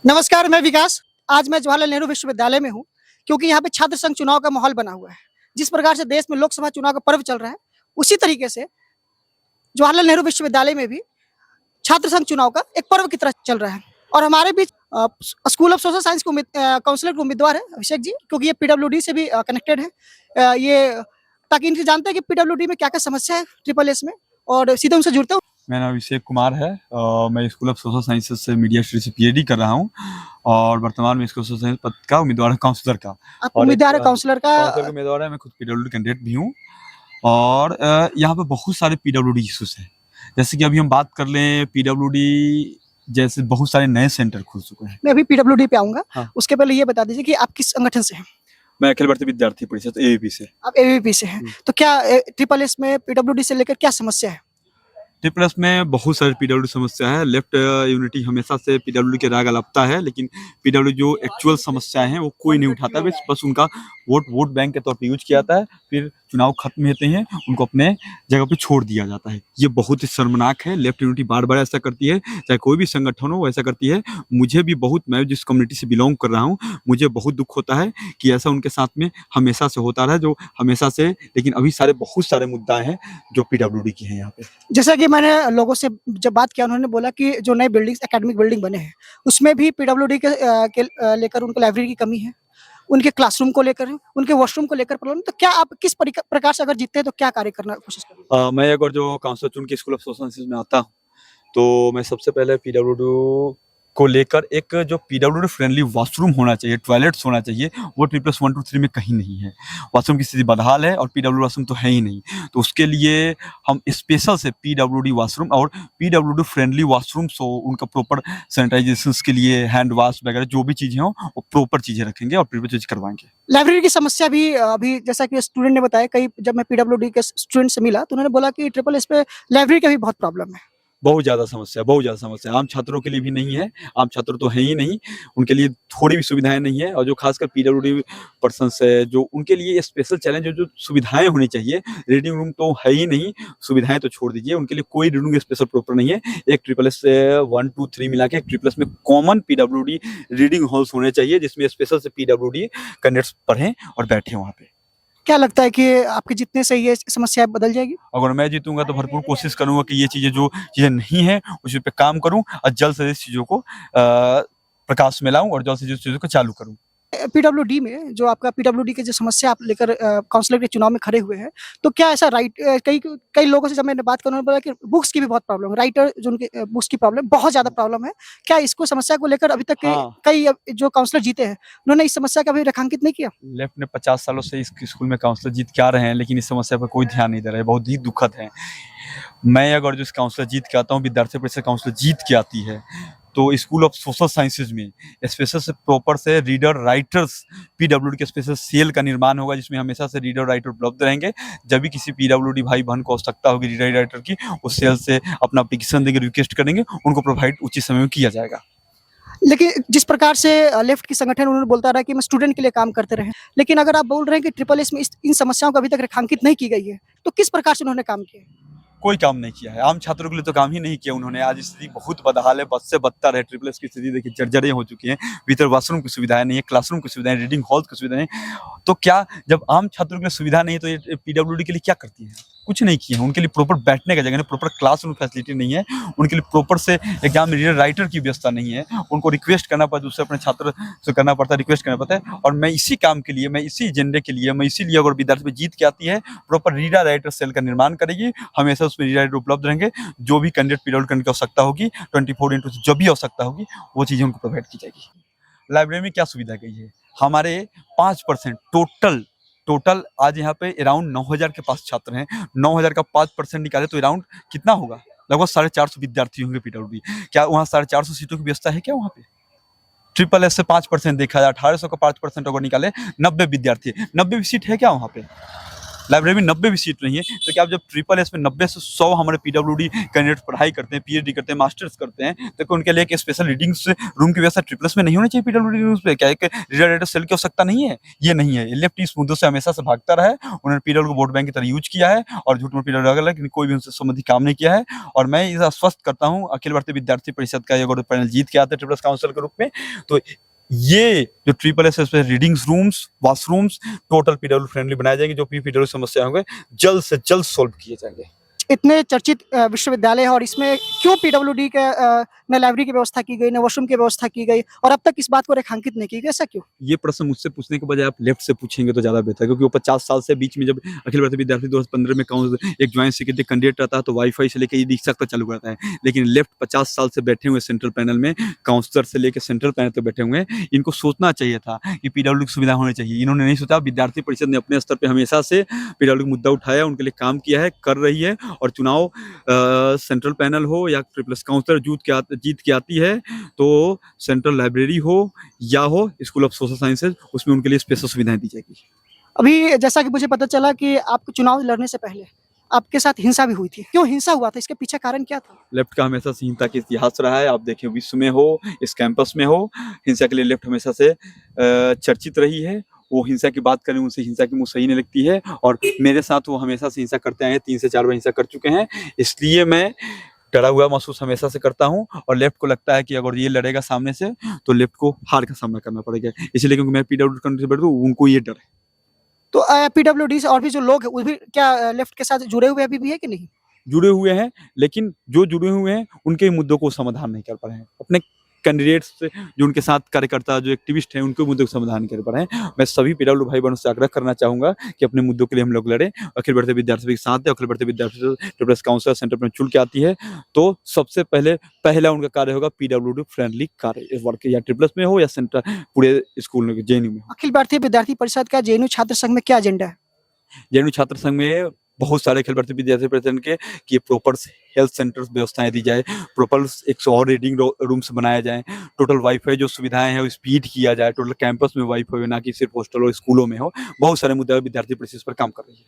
नमस्कार, मैं विकास। आज मैं जवाहरलाल नेहरू विश्वविद्यालय में हूँ, क्योंकि यहाँ पे छात्र संघ चुनाव का माहौल बना हुआ है। जिस प्रकार से देश में लोकसभा चुनाव का पर्व चल रहा है, उसी तरीके से जवाहरलाल नेहरू विश्वविद्यालय में भी छात्र संघ चुनाव का एक पर्व की तरह चल रहा है। और हमारे बीच स्कूल ऑफ सोशल साइंस के काउंसलर के उम्मीदवार हैं अभिषेक जी, क्योंकि ये पीडब्ल्यूडी से भी कनेक्टेड है। ये ताकि इनसे जानते हैं कि पीडब्ल्यूडी में क्या-क्या समस्या है ट्रिपल एस में, और सीधे उनसे जुड़ते हैं। मेरा नाम अभिषेक कुमार है। मैं स्कूल ऑफ सोशल साइंसेज से मीडिया स्टडी से पीएचडी कर रहा हूँ और वर्तमान में स्कूल ऑफ सोशल साइंस पद का उम्मीदवार है, काउंसलर का। आप और उम्मीदवार है काउंसलर का। उम्मीदवार है। मैं खुद पीडब्ल्यूडी कैंडिडेट भी हूँ और यहाँ पे बहुत सारे पीडब्ल्यूडी इश्यूज हैं। जैसे कि अभी हम बात कर लें, पीडब्ल्यूडी जैसे बहुत सारे नए सेंटर खुल चुके हैं। मैं अभी पीडब्ल्यूडी पे आऊँगा। हाँ। उसके पहले ये बता दीजिए कि आप किस संगठन से हैं? मैं अखिल भारतीय विद्यार्थी परिषद एबीपी से। आप एबीवीपी से हैं। तो क्या ट्रिपल एस में पीडब्ल्यूडी से लेकर क्या समस्या है? ट्रिपल में बहुत सारी पीडब्ल्यूडी समस्या है। लेफ्ट यूनिटी हमेशा से पीडब्ल्यूडी के राग अलपता है, लेकिन पीडब्ल्यूडी जो एक्चुअल समस्याएं हैं वो कोई नहीं उठाता। बस उनका वोट बैंक के तौर पे यूज किया जाता है, फिर चुनाव खत्म होते हैं उनको अपने जगह पे छोड़ दिया जाता है। ये बहुत ही शर्मनाक है। लेफ्ट यूनिटी बार बार ऐसा करती है, चाहे कोई भी संगठन हो ऐसा करती है। मुझे भी मैं जिस कम्युनिटी से बिलोंग कर रहा हूँ, मुझे बहुत दुख होता है कि ऐसा उनके साथ में हमेशा से होता रहा, जो हमेशा से। लेकिन अभी बहुत सारे मुद्दा हैं जो पीडब्ल्यूडी की हैं यहाँ पे। जैसा कि मैंने लोगों से जब बात किया, उन्होंने बोला कि जो नए बिल्डिंग्स एकेडमिक बिल्डिंग बने हैं, उसमें भी पीडब्ल्यूडी के लेकर उनको लाइब्रेरी की कमी है, उनके क्लासरूम को लेकर है, उनके वॉशरूम को लेकर प्रॉब्लम। तो क्या आप किस प्रकार से अगर जीतते हैं तो क्या कार्य करना कोशिश करेंगे? मैं अगर जो काउंसलर चुन के स्कूल ऑफ सोशल साइंसेज में आता हूँ, तो मैं सबसे पहले पीडब्ल्यूडी को लेकर एक जो पीडब्ल्यूडी फ्रेंडली वॉशरूम होना चाहिए, टॉयलेट्स होना चाहिए, वो ट्रिपल 1 2 3 में कहीं नहीं है। वॉशरूम की स्थिति बदहाल है और पीडब्ल्यूडी वॉशरूम तो है ही नहीं। तो उसके लिए हम स्पेशल से पीडब्ल्यूडी वॉशरूम और पीडब्ल्यूडी फ्रेंडली वॉशरूम्स हो, उनका प्रॉपर सैनिटाइजेशन के लिए हैंड वॉश वगैरह जो भी चीज़ें हों, वो प्रॉपर चीज़ें रखेंगे और प्रॉपर चीज़ करवाएंगे। लाइब्रेरी की समस्या भी अभी, जैसा कि स्टूडेंट ने बताया, कई जब मैं पीडब्ल्यूडी के स्टूडेंट से मिला तो उन्होंने बोला कि ट्रिपल एस पे लाइब्रेरी का भी बहुत प्रॉब्लम है। बहुत ज़्यादा समस्या है, बहुत ज़्यादा समस्या है। आम छात्रों के लिए भी नहीं है, आम छात्र तो हैं ही नहीं, उनके लिए थोड़ी भी सुविधाएँ नहीं है। और जो खासकर पीडब्ल्यूडी पर्सन्स है, जो उनके लिए स्पेशल चैलेंज है, जो सुविधाएँ होनी चाहिए। रीडिंग रूम तो है ही नहीं, सुविधाएँ तो छोड़ दीजिए, उनके लिए कोई रीडिंग स्पेशल प्रॉपर नहीं है। एक ट्रिपल एस से 1 2 3 मिला के एक ट्रिपल एस में कॉमन पीडब्ल्यूडी रीडिंग हॉल्स होने चाहिए, जिसमें स्पेशल से पीडब्ल्यूडी कैंडिडेट्स पढ़ें और बैठें वहाँ पे। क्या लगता है कि आपके जितने से ये समस्या बदल जाएगी? अगर मैं जीतूँगा तो भरपूर कोशिश करूँगा कि ये जो चीज़ें नहीं हैं, उस पे काम करूँ और जल्द से जल्द इस चीज़ों को प्रकाश में लाऊँ और जल्द से जल्द चीज़ों को चालू करूँ। पीडब्ल्यूडी में जो आपका पीडब्ल्यूडी के जो समस्या आप लेकर काउंसलर के चुनाव में खड़े हुए हैं, तो क्या ऐसा कई कई लोगों से जब मैंने बात की, उन्होंने बोला कि बुक्स की भी बहुत प्रॉब्लम है, राइटर जो उनके बुक्स की प्रॉब्लम बहुत ज़्यादा प्रॉब्लम है। क्या इसको समस्या को लेकर अभी तक हाँ। कई जो काउंसलर जीते हैं, उन्होंने इस समस्या का अभी रेखांकित नहीं किया? लेफ्ट ने 50 सालों से इस स्कूल में काउंसलर जीत के आ रहे हैं, लेकिन इस समस्या पर कोई ध्यान नहीं दे रहा है, बहुत ही दुखद है। मैं अगर जो इस काउंसलर जीत के आता हूँ, विद्यार्थी परिषद काउंसलर जीत के आती है, तो स्कूल ऑफ सोशल साइंसेज में स्पेशल से प्रॉपर से रीडर राइटर्स पीडब्ल्यूडी के स्पेशल सेल का निर्माण होगा, जिसमें हमेशा से रीडर राइटर उपलब्ध रहेंगे। जब भी किसी पीडब्ल्यूडी भाई बहन को आवश्यकता होगी रीडर राइटर की, उस सेल से अपना एप्लीकेशन देंगे, रिक्वेस्ट करेंगे, उनको प्रोवाइड उचित समय में किया जाएगा। लेकिन जिस प्रकार से लेफ्ट की संगठन उन्होंने बोलता रहा कि मैं स्टूडेंट के लिए काम करते रहे, लेकिन अगर आप बोल रहे हैं कि ट्रिपल एस में इन समस्याओं को अभी तक रेखांकित नहीं की गई है, तो किस प्रकार से उन्होंने काम किया? कोई काम नहीं किया है, आम छात्रों के लिए तो काम ही नहीं किया उन्होंने। आज स्थिति बहुत बदहाल है, बद से बदतर है। ट्रिपल एस की स्थिति देखिए, जर्जरें हो चुकी हैं। भीतर वॉशरूम की सुविधाएं नहीं है, क्लासरूम की सुविधाएं, रीडिंग हॉल की सुविधाएं नहीं। तो क्या, जब आम छात्रों के लिए सुविधा नहीं है तो ये पीडब्ल्यूडी के लिए क्या करती है? कुछ नहीं किए हैं। उनके लिए प्रॉपर बैठने का जगह नहीं, प्रॉपर क्लासरूम फैसिलिटी नहीं है, उनके लिए प्रॉपर से एग्जाम रीडर राइटर की व्यवस्था नहीं है। उनको रिक्वेस्ट करना पड़ता है, दूसरे अपने छात्र से करना पड़ता है, रिक्वेस्ट करना पड़ता है। और मैं इसी काम के लिए, मैं इसी एजेंडे के लिए, मैं इसीलिए अगर विद्यार्थी में जीत के आती है, प्रॉपर रीडर राइटर सेल का निर्माण करेगी, हमेशा उसमें रीडर राइटर उपलब्ध रहेंगे। जो भी कैंडिडेट पीडब्ल्यूडी करने की आवश्यकता होगी, 24 जो भी आवश्यकता होगी, वो चीज़ें उनको प्रोवाइड की जाएगी। लाइब्रेरी में क्या सुविधा गई है? हमारे 5% टोटल आज यहाँ पे अराउंड 9000 के पास छात्र हैं। 9000 का 5% निकाले तो अराउंड कितना होगा? लगभग 450 विद्यार्थी होंगे पीडब्ल्यूडी। क्या वहाँ 450 सीटों की व्यवस्था है क्या वहाँ पे? ट्रिपल एस से 5% देखा जाए, 1800 का 5% अगर निकाले 90 विद्यार्थी, 90 सीट है क्या वहाँ पे? लाइब्रेरी में 90 भी सीट नहीं है, तो क्या आप जब ट्रिपल एस में 90 से 100 हमारे पीडब्ल्यूडी कैंडिडेट पढ़ाई करते हैं, पीएचडी करते हैं, मास्टर्स करते हैं, तो क्या उनके लिए एक स्पेशल रीडिंग्स रूम की व्यवस्था ट्रिपल एस में नहीं होनी चाहिए? पीडब्ल्यूडी रूम्स पे क्या एक रीडर राइटर सेल की आवश्यकता नहीं है? ये नहीं है। लेफ्ट इस मुद्दों से हमेशा से भागता रहा है, उन्होंने पीडब्ल्यू को वोट बैंक की तरह यूज किया है और झूठ में पीडब्ल्यू लेकिन कोई भी उनसे संबंधी काम नहीं किया है। और मैं इसे आश्वस्त करता हूँ अखिल भारतीय विद्यार्थी परिषद का अगर पैनल जीत के आते हैं ट्रिपल एस काउंसिल के रूप में, तो ये जो triple S readings rooms, washrooms total PW friendly बनाए जाएंगे, जो पीडब्ल्यू समस्या होंगे जल्द से जल्द सोल्व किए जाएंगे। इतने चर्चित विश्वविद्यालय है और इसमें क्यों पीडब्ल्यूडी के न लाइब्रेरी की व्यवस्था की गई, न वॉशरूम की व्यवस्था की गई और अब तक इस बात को रेखांकित नहीं की गई, ऐसा क्यों? ये प्रश्न मुझसे पूछने के बजाय आप लेफ्ट से पूछेंगे तो ज्यादा बेहतर है, क्योंकि वो 50 साल से बीच में जब अखिल भारतीय विद्यार्थी 2015 में एक ज्वाइंट सेक्रेटरी कैंडिडेट रहता है तो वाईफाई से लेकर ई रिक्शा तक चालू करता है, लेकिन लेफ्ट 50 साल से बैठे हुए सेंट्रल पैनल में, काउंसलर से लेकर सेंट्रल पैनल तक बैठे हुए हैं, इनको सोचना चाहिए था कि पीडब्ल्यू की सुविधा होनी चाहिए। इन्होंने नहीं सोचा। विद्यार्थी परिषद ने अपने स्तर पर हमेशा से पीडब्ल्यू का मुद्दा उठाया, उनके लिए काम किया है, कर रही है, और चुनाव सेंट्रल पैनल हो या ट्रिपल एस काउंसलर जीत के आती है तो सेंट्रल लाइब्रेरी हो या हो स्कूल ऑफ सोशल साइंसेज, उसमें उनके लिए स्पेशल सुविधाएं दी जाएगी। अभी जैसा कि मुझे पता चला कि आपको चुनाव लड़ने से पहले आपके साथ हिंसा भी हुई थी, क्यों हिंसा हुआ था, इसके पीछे कारण क्या था? लेफ्ट का हमेशा से हिंसा का इतिहास रहा है। आप देखें विश्व में हो, इस कैंपस में हो, हिंसा के लिए लेफ्ट हमेशा से चर्चित रही है। वो हिंसा की बात करें, उनसे हिंसा की मुँह सही नहीं लगती है, और मेरे साथ वो हमेशा से हिंसा करते आए हैं, 3 से 4 बार हिंसा कर चुके हैं। इसलिए मैं डरा हुआ महसूस हमेशा से करता हूँ, और लेफ्ट को लगता है कि अगर ये लड़ेगा सामने से तो लेफ्ट को हार का सामना करना पड़ेगा। इसलिए क्योंकि मैं पीडब्ल्यू कंट्री से बैठ रहा हूँ, उनको ये डर है। तो पीडब्ल्यूडी से और भी जो लोग हैं वो भी क्या लेफ्ट के साथ जुड़े हुए अभी भी है कि नहीं? जुड़े हुए हैं, लेकिन जो जुड़े हुए हैं उनके मुद्दों को समाधान नहीं कर पा रहे हैं। अपने कैंडिडेट्स जो उनके साथ कार्यकर्ता, जो एक्टिविस्ट हैं, उनके मुद्दों को समाधान नहीं कर पा रहे हैं। मैं सभी पीडब्ल्यू भाई बहनों से आग्रह करना चाहूंगा कि अपने मुद्दों के लिए हम लोग लड़ें। अखिल भारतीय विद्यार्थी के साथ है, अखिल भारतीय विद्यार्थी ट्रिपल एस काउंसिल सेंटर में चुन के आती है, तो सबसे पहला उनका कार्य होगा पीडब्ल्यूडी फ्रेंडली कार्य, इस वर्क या ट्रिपल एस में हो या सेंटर पूरे स्कूल में, जेएनयू में हो। अखिल भारतीय विद्यार्थी परिषद का जेएनयू छात्र संघ में क्या एजेंडा है? जेएनयू छात्र संघ में बहुत सारे अखिल भारतीय विद्यार्थी परिषद के कि प्रॉपर हेल्थ सेंटर्स व्यवस्थाएं दी जाए, प्रॉपर 100 और रीडिंग रूम्स बनाए जाएं, टोटल वाईफाई जो सुविधाएं हैं वो स्पीड किया जाए, टोटल कैंपस में वाईफाई हो, ना कि सिर्फ हॉस्टल और स्कूलों में हो। बहुत सारे मुद्दे विद्यार्थी परिषद पर काम कर रही है।